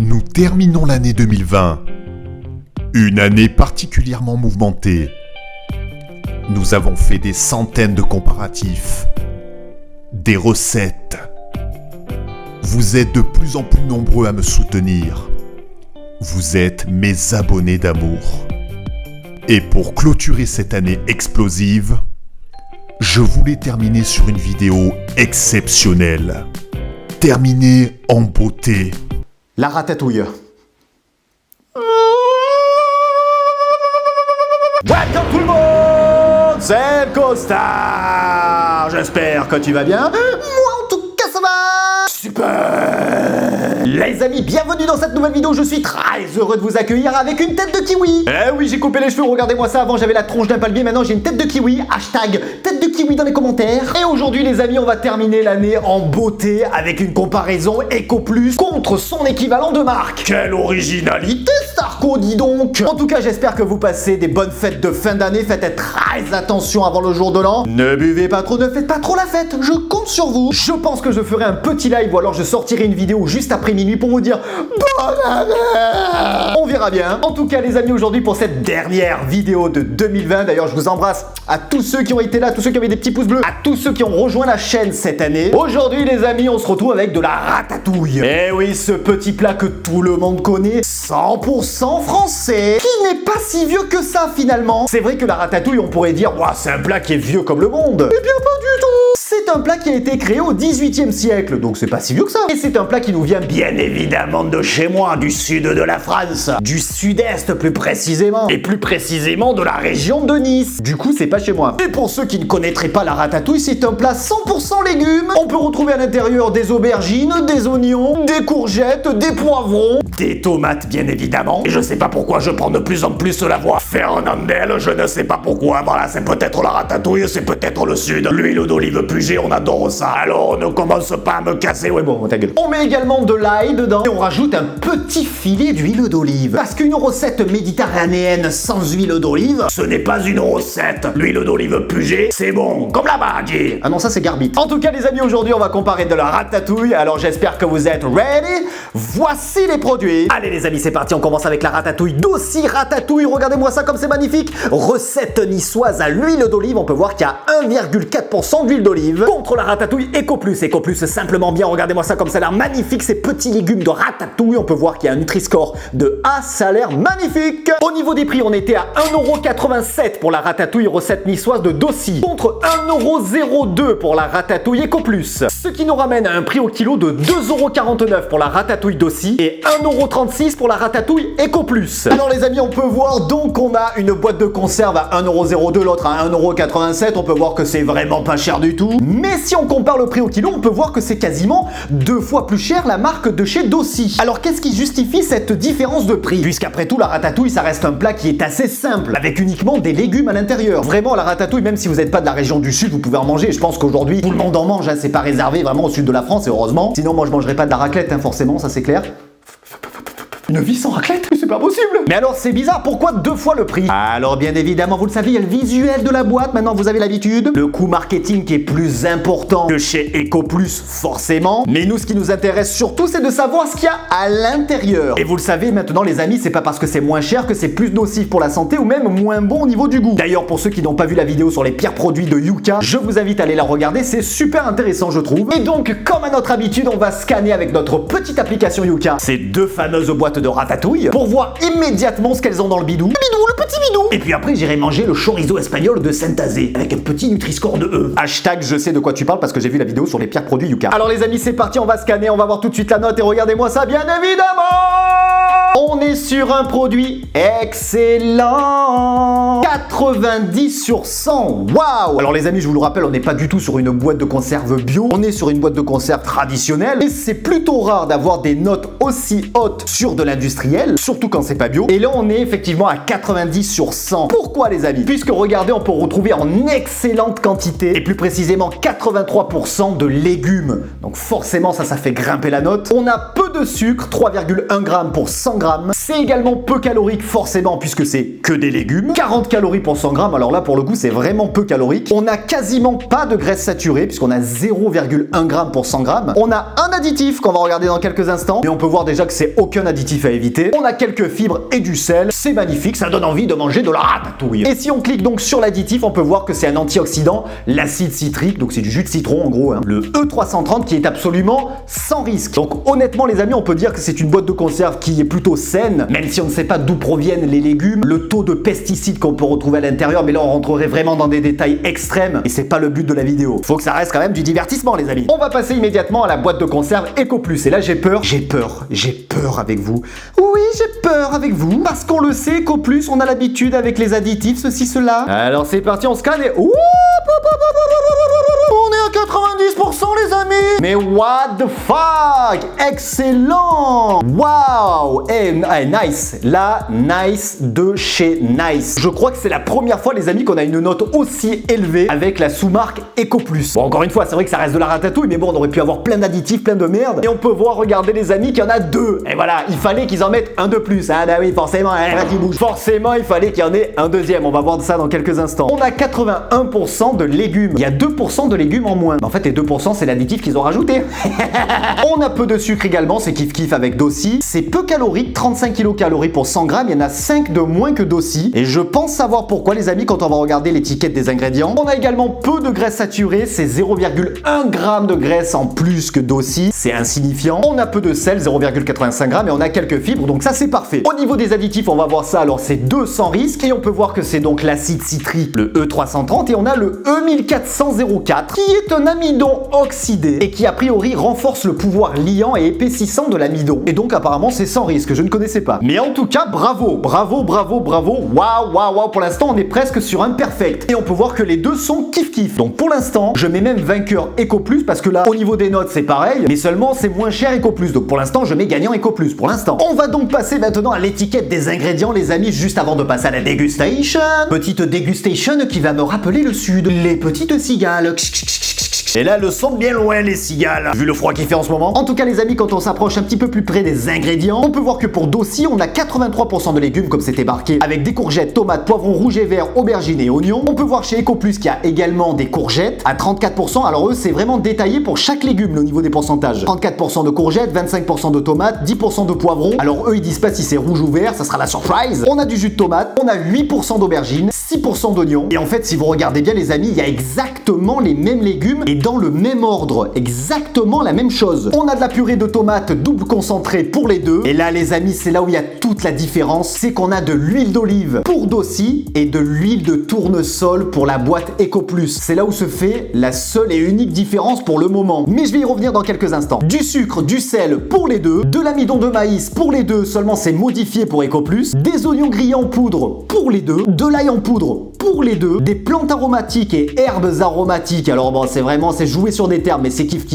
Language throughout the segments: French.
Nous terminons l'année 2020. Une année particulièrement mouvementée. Nous avons fait des centaines de comparatifs, des recettes. Vous êtes de plus en plus nombreux à me soutenir. Vous êtes mes abonnés d'amour. Et pour clôturer cette année explosive, je voulais terminer sur une vidéo exceptionnelle. Terminer en beauté. La ratatouille. Welcome tout le monde, c'est le Costard. J'espère que tu vas bien. Moi en tout cas ça va. Super. Les amis, bienvenue dans cette nouvelle vidéo. Je suis très heureux de vous accueillir avec une tête de kiwi. Eh oui, j'ai coupé les cheveux, regardez-moi ça. Avant j'avais la tronche d'un palmier, maintenant j'ai une tête de kiwi. Hashtag tête de kiwi dans les commentaires. Et aujourd'hui les amis, on va terminer l'année en beauté avec une comparaison EcoPlus contre son équivalent de marque. Quelle originalité Starco, dis donc. En tout cas, j'espère que vous passez des bonnes fêtes de fin d'année. Faites très attention avant le jour de l'an. Ne buvez pas trop, ne faites pas trop la fête. Je compte sur vous. Je pense que je ferai un petit live ou alors je sortirai une vidéo juste après minuit pour vous dire bonne année. On verra bien. En tout cas, les amis, aujourd'hui pour cette dernière vidéo de 2020, d'ailleurs, je vous embrasse à tous ceux qui ont été là, tous ceux qui avaient des petits pouces bleus, à tous ceux qui ont rejoint la chaîne cette année. Aujourd'hui, les amis, on se retrouve avec de la ratatouille. Eh oui, ce petit plat que tout le monde connaît, 100% français, qui n'est pas si vieux que ça finalement. C'est vrai que la ratatouille, on pourrait dire, ouah, c'est un plat qui est vieux comme le monde. Eh bien, pas du tout. C'est un plat qui a été créé au 18e siècle, donc c'est pas si vieux que ça. Et c'est un plat qui nous vient bien évidemment de chez moi, du sud de la France, du sud-est plus précisément, et plus précisément de la région de Nice. Du coup, c'est pas chez moi. Et pour ceux qui ne connaîtraient pas la ratatouille, c'est un plat 100% légumes. On peut retrouver à l'intérieur des aubergines, des oignons, des courgettes, des poivrons, des tomates bien évidemment. Et je sais pas pourquoi je prends de plus en plus la voix Fernandel, je ne sais pas pourquoi. Voilà, c'est peut-être la ratatouille, c'est peut-être le sud. L'huile d'olive Puget, on adore ça. Alors ne commence pas à me casser, ouais bon, ta gueule. On met également de l'ail dedans et on rajoute un petit filet d'huile d'olive. Parce qu'une recette méditerranéenne sans huile d'olive, ce n'est pas une recette. L'huile d'olive Puget, c'est bon, comme la bague. Ah non, ça c'est Garbit. En tout cas, les amis, aujourd'hui, on va comparer de la ratatouille. Alors j'espère que vous êtes ready. Voici les produits. Allez les amis, c'est parti, on commence avec la ratatouille d'Aussi Ratatouille. Regardez-moi ça comme c'est magnifique. Recette niçoise à l'huile d'olive. On peut voir qu'il y a 1,4% d'huile d'olive. Contre la ratatouille EcoPlus. EcoPlus, simplement bien. Regardez-moi ça comme ça a l'air magnifique. Ces petits légumes de ratatouille. On peut voir qu'il y a un Nutri-Score de A. Ça a l'air magnifique. Au niveau des prix, on était à 1,87€ pour la ratatouille recette niçoise de Dossi. Contre 1,02€ pour la ratatouille EcoPlus. Ce qui nous ramène à un prix au kilo de 2,49€ pour la ratatouille Dossi et 1,36€ pour la ratatouille EcoPlus. Alors les amis, on peut voir donc on a une boîte de conserve à 1,02€, l'autre à 1,87€. On peut voir que c'est vraiment pas cher du tout. Mais si on compare le prix au kilo, on peut voir que c'est quasiment 2 fois plus cher la marque de chez Dossi. Alors qu'est-ce qui justifie cette différence de prix? Puisqu'après tout, la ratatouille, ça reste un plat qui est assez simple, avec uniquement des légumes à l'intérieur. Vraiment, la ratatouille, même si vous n'êtes pas de la région du sud, vous pouvez en manger. Je pense qu'aujourd'hui, tout le monde en mange, hein. C'est pas réservé vraiment au sud de la France, et heureusement. Sinon, moi, je mangerais pas de la raclette, hein, forcément, ça c'est clair. Une vie sans raclette? Mais c'est pas possible! Mais alors c'est bizarre, pourquoi 2 fois le prix? Alors bien évidemment, vous le savez, il y a le visuel de la boîte, maintenant vous avez l'habitude. Le coût marketing qui est plus important que chez EcoPlus, forcément. Mais nous, ce qui nous intéresse surtout, c'est de savoir ce qu'il y a à l'intérieur. Et vous le savez, maintenant les amis, c'est pas parce que c'est moins cher que c'est plus nocif pour la santé ou même moins bon au niveau du goût. D'ailleurs, pour ceux qui n'ont pas vu la vidéo sur les pires produits de Yuka, je vous invite à aller la regarder, c'est super intéressant je trouve. Et donc, comme à notre habitude, on va scanner avec notre petite application Yuka ces 2 fameuses boîtes de ratatouille pour voir immédiatement ce qu'elles ont dans le bidou. Le bidou, le petit bidou. Et puis après, j'irai manger le chorizo espagnol de Saint-Azé avec un petit Nutri-Score de E. Hashtag je sais de quoi tu parles parce que j'ai vu la vidéo sur les pires produits Yuka. Alors les amis, c'est parti, on va scanner, on va voir tout de suite la note et regardez-moi ça bien évidemment. On est sur un produit excellent. 90 sur 100. Waouh. Alors les amis, je vous le rappelle, on n'est pas du tout sur une boîte de conserve bio. On est sur une boîte de conserve traditionnelle. Et c'est plutôt rare d'avoir des notes aussi hautes sur de l'industriel, surtout quand c'est pas bio. Et là, on est effectivement à 90 sur 100. Pourquoi les amis? Puisque regardez, on peut retrouver en excellente quantité, et plus précisément 83% de légumes. Donc forcément, ça fait grimper la note. On a peu de sucre, 3,1 g pour 100 grammes. C'est également peu calorique forcément puisque c'est que des légumes. 40 calories pour 100 grammes, alors là pour le coup c'est vraiment peu calorique. On a quasiment pas de graisse saturée puisqu'on a 0,1 g pour 100 grammes. On a un additif qu'on va regarder dans quelques instants, mais on peut voir déjà que c'est aucun additif à éviter. On a quelques fibres et du sel, c'est magnifique, ça donne envie de manger de la ratatouille. Et si on clique donc sur l'additif, on peut voir que c'est un antioxydant, l'acide citrique, donc c'est du jus de citron en gros, hein. Le E330 qui est absolument sans risque. Donc honnêtement les amis, on peut dire que c'est une boîte de conserve qui est plutôt saine, même si on ne sait pas d'où proviennent les légumes, le taux de pesticides qu'on peut retrouver à l'intérieur, mais là on rentrerait vraiment dans des détails extrêmes et c'est pas le but de la vidéo. Faut que ça reste quand même du divertissement les amis. On va passer immédiatement à la boîte de conserve Eco Plus et là j'ai peur avec vous. Oui, j'ai peur avec vous parce qu'on le sait, Eco Plus, on a l'habitude avec les additifs, ceci, cela. Alors c'est parti, on scanne et... On est à 90% les amis. Mais what the fuck. Excellent. Wow. Nice. La Nice de chez Nice. Je crois que c'est la première fois les amis qu'on a une note aussi élevée avec la sous-marque Eco Plus. Bon, encore une fois, c'est vrai que ça reste de la ratatouille, mais bon, on aurait pu avoir plein d'additifs, plein de merde. Et on peut voir, regardez les amis, qu'il y en a deux. Et voilà, il fallait qu'ils en mettent un de plus. Ah bah oui, forcément, qui bouge. Forcément, il fallait qu'il y en ait un deuxième. On va voir ça dans quelques instants. On a 81% de légumes. Il y a 2% de légumes en moins. En fait, les 2%, c'est l'additif qu'ils ont rajouté. On a peu de sucre également, c'est kiff avec Dossi. C'est peu calorique, 35 kcal pour 100 grammes. Il y en a 5 de moins que Dossi. Et je pense savoir pourquoi les amis quand on va regarder l'étiquette des ingrédients. On a également peu de graisse saturée, c'est 0,1 g de graisse en plus que Dossi. C'est insignifiant. On a peu de sel, 0,85 g et on a quelques fibres, donc ça c'est parfait. Au niveau des additifs, on va voir ça. Alors c'est 2 sans risque et on peut voir que c'est donc l'acide citrique, le E330 et on a le E1404 qui est un amidon oxydé et qui a priori renforce le pouvoir liant et épaississant de l'amidon. Et donc apparemment c'est sans risque, je ne connaissais pas. Mais en tout cas, bravo. Waouh. Pour l'instant, on est presque sur un perfect. Et on peut voir que les deux sont kiff. Donc pour l'instant, je mets même vainqueur Eco Plus parce que là, au niveau des notes, c'est pareil, mais seulement c'est moins cher Eco Plus. Donc pour l'instant, je mets gagnant Eco Plus pour l'instant. On va donc passer maintenant à l'étiquette des ingrédients, les amis, juste avant de passer à la dégustation. Petite dégustation qui va me rappeler le sud. Les petites cigales. Et là, le son bien loin, les cigales, vu le froid qu'il fait en ce moment. En tout cas, les amis, quand on s'approche un petit peu plus près des ingrédients, on peut voir que pour Dossi, on a 83% de légumes, comme c'était marqué, avec des courgettes, tomates, poivrons rouges et verts, aubergines et oignons. On peut voir chez Eco Plus qu'il y a également des courgettes à 34%. Alors eux, c'est vraiment détaillé pour chaque légume, au niveau des pourcentages. 34% de courgettes, 25% de tomates, 10% de poivrons. Alors eux, ils disent pas si c'est rouge ou vert, ça sera la surprise. On a du jus de tomate, on a 8% d'aubergines, 6% d'oignons. Et en fait, si vous regardez bien, les amis, il y a exactement les mêmes légumes et dans le même ordre, exactement la même chose. On a de la purée de tomates double concentrée pour les deux. Et là, les amis, c'est là où il y a toute la différence. C'est qu'on a de l'huile d'olive pour Dossi et de l'huile de tournesol pour la boîte Eco Plus. C'est là où se fait la seule et unique différence pour le moment. Mais je vais y revenir dans quelques instants. Du sucre, du sel pour les deux, de l'amidon de maïs pour les deux, seulement c'est modifié pour Eco Plus, des oignons grillés en poudre pour les deux, de l'ail en poudre pour les deux, des plantes aromatiques et herbes aromatiques. Alors bon, c'est jouer sur des termes, mais c'est kiff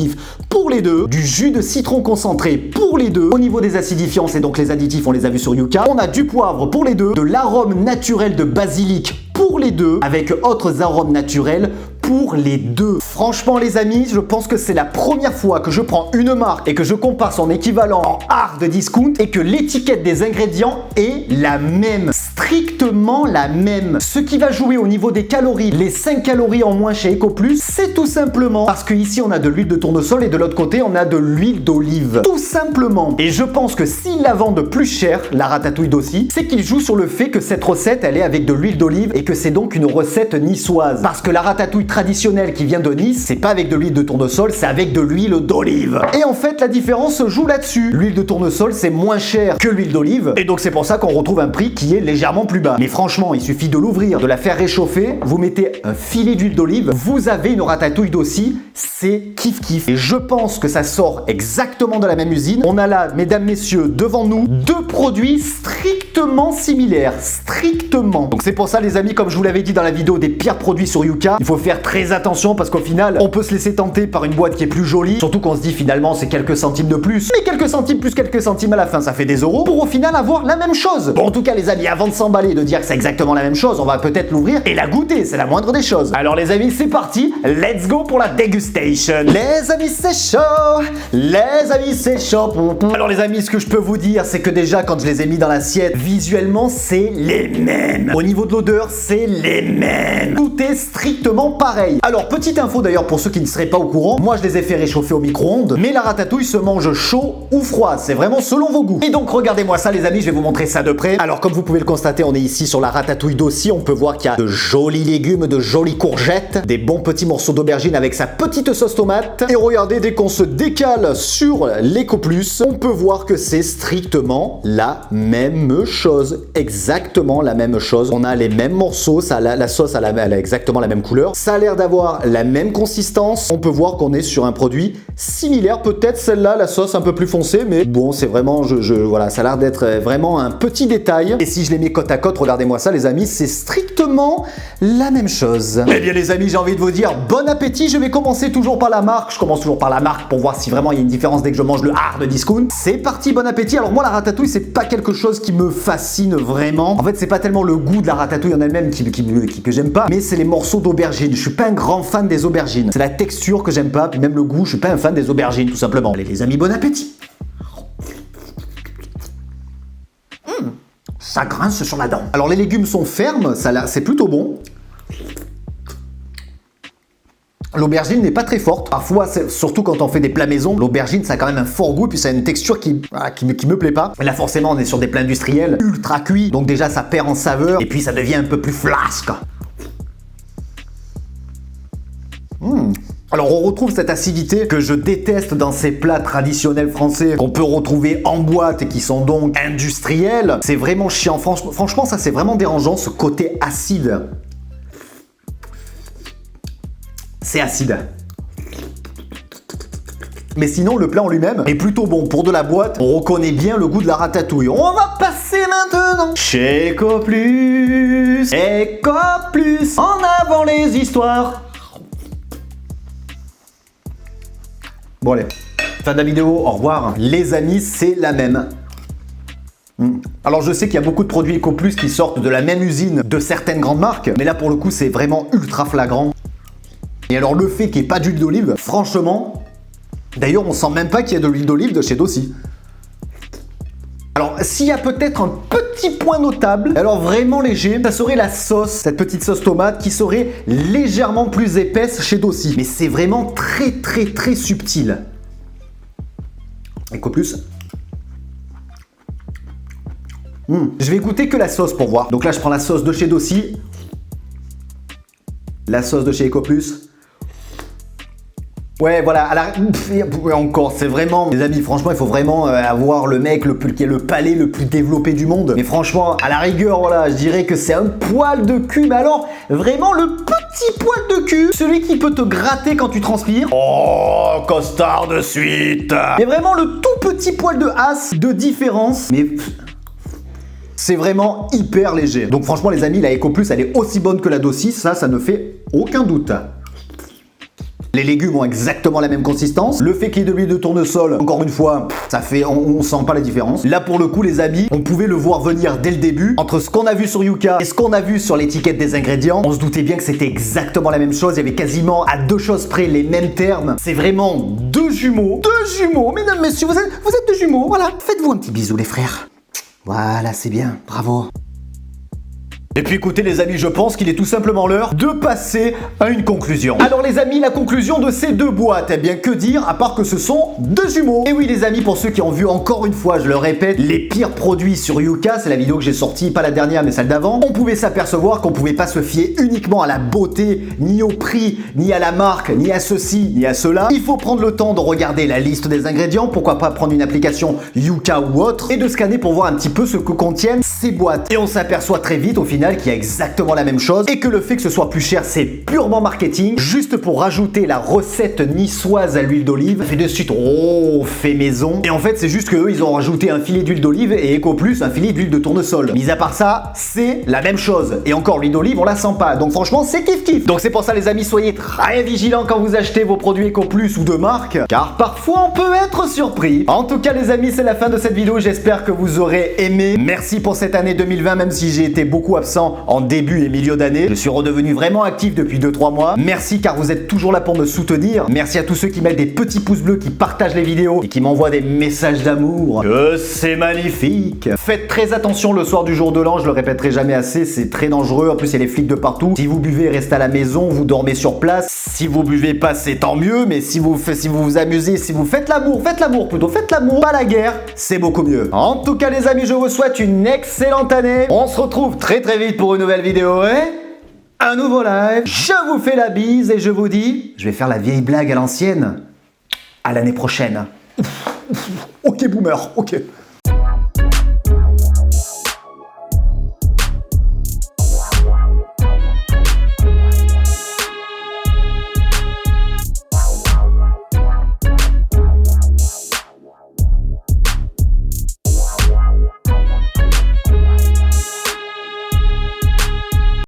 pour les deux, du jus de citron concentré pour les deux. Au niveau des acidifiants, c'est donc les additifs, on les a vus sur Yuka. On a du poivre pour les deux, de l'arôme naturel de basilic pour les deux, avec autres arômes naturels pour les deux. Franchement les amis, je pense que c'est la première fois que je prends une marque et que je compare son équivalent en hard discount et que l'étiquette des ingrédients est la même, strictement la même. Ce qui va jouer au niveau des calories, les 5 calories en moins chez Eco Plus, c'est tout simplement parce que ici on a de l'huile de tournesol et de l'autre côté on a de l'huile d'olive. Tout simplement. Et je pense que s'ils la vendent plus cher, la ratatouille Dossi, c'est qu'ils jouent sur le fait que cette recette elle est avec de l'huile d'olive et que c'est donc une recette niçoise. Parce que la ratatouille traditionnelle qui vient de Nice, c'est pas avec de l'huile de tournesol, c'est avec de l'huile d'olive. Et en fait, la différence se joue là-dessus. L'huile de tournesol, c'est moins cher que l'huile d'olive, et donc c'est pour ça qu'on retrouve un prix qui est légèrement plus bas. Mais franchement, il suffit de l'ouvrir, de la faire réchauffer, vous mettez un filet d'huile d'olive, vous avez une ratatouille Dossi, c'est kiff. Et je pense que ça sort exactement de la même usine. On a là, mesdames, messieurs, devant nous, deux produits strictement similaires. Strictement. Donc c'est pour ça, les amis, comme je vous l'avais dit dans la vidéo des pires produits sur Yuka, il faut faire très attention parce qu'au final, on peut se laisser tenter par une boîte qui est plus jolie, surtout qu'on se dit finalement c'est quelques centimes de plus, mais quelques centimes plus quelques centimes à la fin, ça fait des euros, pour au final avoir la même chose. Bon, en tout cas les amis, avant de s'emballer et de dire que c'est exactement la même chose, on va peut-être l'ouvrir et la goûter, c'est la moindre des choses. Alors les amis, c'est parti, let's go pour la dégustation. Les amis, c'est chaud, les amis, c'est chaud. Alors les amis, ce que je peux vous dire, c'est que déjà quand je les ai mis dans l'assiette, visuellement c'est les mêmes. Au niveau de l'odeur, c'est les mêmes. Tout est strictement pareil. Alors petite info d'ailleurs pour ceux qui ne seraient pas au courant, moi je les ai fait réchauffer au micro-ondes, mais la ratatouille se mange chaud ou froid, c'est vraiment selon vos goûts. Et donc regardez-moi ça les amis, je vais vous montrer ça de près. Alors comme vous pouvez le constater, on est ici sur la ratatouille d'Aussi, on peut voir qu'il y a de jolis légumes, de jolies courgettes, des bons petits morceaux d'aubergine avec sa petite sauce tomate. Et regardez, dès qu'on se décale sur l'Eco Plus, on peut voir que c'est strictement la même chose. Exactement la même chose. On a les mêmes morceaux, ça, la sauce elle a exactement la même couleur. Ça a l'air d'avoir la même consistance. On peut voir qu'on est sur un produit similaire. Peut-être celle-là, la sauce un peu plus foncée, mais bon, c'est vraiment, voilà, ça a l'air d'être vraiment un petit détail. Et si je les mets côte à côte, regardez-moi ça les amis, c'est strictement la même chose. Eh bien les amis, j'ai envie de vous dire bon appétit. Je vais commencer toujours par la marque. Je commence toujours par la marque pour voir si vraiment il y a une différence dès que je mange le hard discount. C'est parti, bon appétit. Alors moi la ratatouille, c'est pas quelque chose qui me fascine vraiment. En fait, c'est pas tellement le goût de la ratatouille en elle-même que j'aime pas, mais c'est les morceaux d'aubergine. Je suis pas un grand fan des aubergines. C'est la texture que j'aime pas, puis même le goût, je suis pas un fan des aubergines tout simplement. Allez les amis, bon appétit. Ça grince sur la dent. Alors les légumes sont fermes, c'est plutôt bon. L'aubergine n'est pas très forte. Parfois, surtout quand on fait des plats maison, l'aubergine, ça a quand même un fort goût, puis ça a une texture qui me plaît pas. Et là, forcément, on est sur des plats industriels, ultra cuits, donc déjà, ça perd en saveur, et puis ça devient un peu plus flasque. Alors on retrouve cette acidité que je déteste dans ces plats traditionnels français qu'on peut retrouver en boîte et qui sont donc industriels. C'est vraiment chiant. Franchement, ça c'est vraiment dérangeant, ce côté acide. C'est acide. Mais sinon, le plat en lui-même est plutôt bon. Pour de la boîte, on reconnaît bien le goût de la ratatouille. On va passer maintenant chez Eco Plus. Eco Plus, en avant les histoires. Bon allez, fin de la vidéo, au revoir. Les amis, c'est la même. Alors je sais qu'il y a beaucoup de produits Eco Plus qui sortent de la même usine de certaines grandes marques, mais là pour le coup c'est vraiment ultra flagrant. Et alors le fait qu'il n'y ait pas d'huile d'olive, franchement, d'ailleurs on sent même pas qu'il y a de l'huile d'olive de chez Dossi. Alors s'il y a peut-être un petit point notable, alors vraiment léger, ça serait la sauce, cette petite sauce tomate qui serait légèrement plus épaisse chez Dossi. Mais c'est vraiment très très très subtil. Eco Plus. Je vais goûter que la sauce pour voir. Donc là je prends la sauce de chez Dossi, la sauce de chez Eco Plus. Ouais, voilà, encore, c'est vraiment... Les amis, franchement, il faut vraiment avoir le mec qui a le palais le plus développé du monde. Mais franchement, à la rigueur, voilà, je dirais que c'est un poil de cul. Mais alors, vraiment le petit poil de cul, celui qui peut te gratter quand tu transpires. Oh, costard de suite. Mais vraiment le tout petit poil de as de différence. Mais... c'est vraiment hyper léger. Donc franchement, les amis, la Eco Plus, elle est aussi bonne que la Dossi. Ça ne fait aucun doute. Les légumes ont exactement la même consistance. Le fait qu'il y ait de l'huile de tournesol, encore une fois, ça fait, on sent pas la différence. Là, pour le coup, les amis, on pouvait le voir venir dès le début. Entre ce qu'on a vu sur Yuka et ce qu'on a vu sur l'étiquette des ingrédients, on se doutait bien que c'était exactement la même chose. Il y avait quasiment à deux choses près les mêmes termes. C'est vraiment deux jumeaux. Deux jumeaux. Mesdames, messieurs, vous êtes deux jumeaux. Voilà. Faites-vous un petit bisou, les frères. Voilà, c'est bien. Bravo. Et puis écoutez les amis, je pense qu'il est tout simplement l'heure de passer à une conclusion. Alors les amis, la conclusion de ces deux boîtes, eh bien que dire à part que ce sont deux jumeaux. Et oui les amis, pour ceux qui ont vu encore une fois, je le répète, les pires produits sur Yuka, c'est la vidéo que j'ai sortie, pas la dernière mais celle d'avant, on pouvait s'apercevoir qu'on pouvait pas se fier uniquement à la beauté, ni au prix, ni à la marque, ni à ceci, ni à cela. Il faut prendre le temps de regarder la liste des ingrédients, pourquoi pas prendre une application Yuka ou autre, et de scanner pour voir un petit peu ce que contiennent ces boîtes. Et on s'aperçoit très vite au final original qui a exactement la même chose et que le fait que ce soit plus cher, c'est purement marketing, juste pour rajouter la recette niçoise à l'huile d'olive. Fait de suite, oh, fait maison. Et en fait, c'est juste qu'eux, ils ont rajouté un filet d'huile d'olive et EcoPlus, un filet d'huile de tournesol. Mis à part ça, c'est la même chose. Et encore, l'huile d'olive, on la sent pas. Donc franchement, c'est kiff-kiff. Donc c'est pour ça, les amis, soyez très vigilants quand vous achetez vos produits EcoPlus ou de marque, car parfois, on peut être surpris. En tout cas, les amis, c'est la fin de cette vidéo. J'espère que vous aurez aimé. Merci pour cette année 2020, même si j'ai été beaucoup absent en début et milieu d'année. Je suis redevenu vraiment actif depuis 2-3 mois. Merci car vous êtes toujours là pour me soutenir. Merci à tous ceux qui mettent des petits pouces bleus, qui partagent les vidéos et qui m'envoient des messages d'amour. Que c'est magnifique. Faites très attention le soir du jour de l'an, je le répéterai jamais assez, c'est très dangereux. En plus, il y a les flics de partout. Si vous buvez, restez à la maison, vous dormez sur place. Si vous buvez pas, c'est tant mieux, mais si vous vous amusez, si vous faites l'amour plutôt, faites l'amour, pas la guerre, c'est beaucoup mieux. En tout cas, les amis, je vous souhaite une excellente année. On se retrouve très vite pour une nouvelle vidéo et un nouveau live. Je vous fais la bise et je vous dis, je vais faire la vieille blague à l'ancienne. À l'année prochaine. Ok boomer, ok.